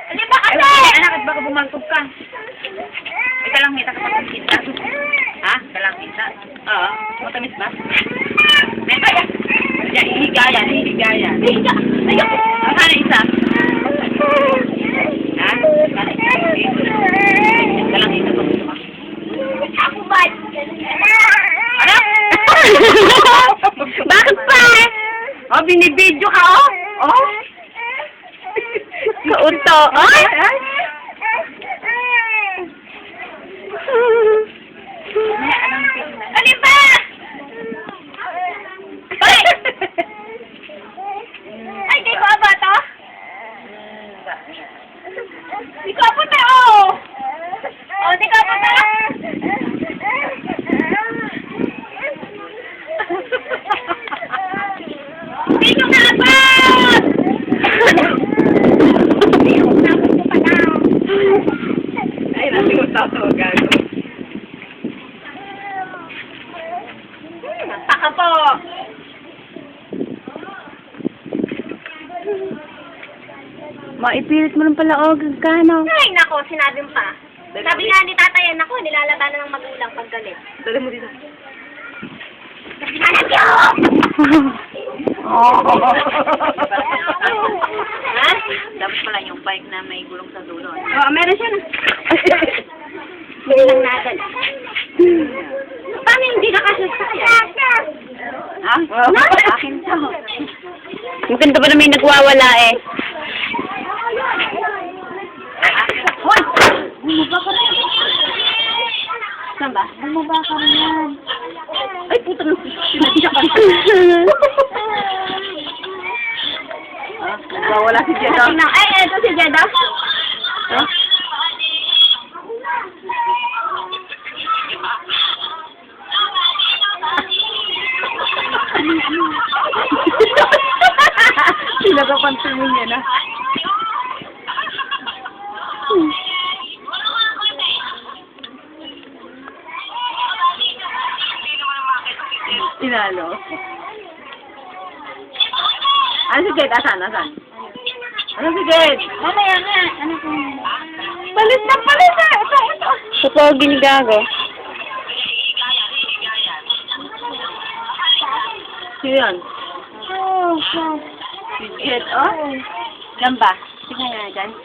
Hindi ba kasi? Anak, at baka bumangkog ka. Ika lang kita kapag kita. Ha? Ika lang kita. Oo. Matamis ba? Meto yan. Yan, hihiga yan, hihiga yan. Hihiga. Ayok. Ang sana isa. Ha? Sana isa. Ika lang kita pag gusto ka. Ako ba? Anak! Bakit pa? Oh, binibidyo ka, oh. Oh. Kaunto. Oh? Ano ba? Ay! Ay, kay ko ba to? Di ko po to, oh! Oh, di ko po to? Di ko nga ba? Ay, nasi ko tato, gago. Taka po. Maipilit mo lang pala, og, kano? Ay, nako, sinabi mo pa. Sabi nga ni tatayan ako, nilalabanan ng magulang pag galit. Dali mo dito. Anak yo! Ha? Dapat pala yung bike na may gulong sa dulo. Oo, meron siya na. Bili lang natin. Paano hindi nakasasakyan? Ha? Akin to. Maganda pa na may nagwawala eh. Hoy! Bumaba ka rin. Saan ba? Bumaba ka rin yan. Ay, puta na. Sinadya ka. Nagwawala si Jeda. Ay, ito si Jeda. Ha? Pinagapansin niya na. Tinalo. Ano si Jed? Asan? Asan? Ano si Jed? Mamaya nga. Ano po? Palit na palit na! Ito, ito! Sa pogi ni Gago. Sino yan? Oh, Si Jed, oh? Diyan ba? Sige nga dyan.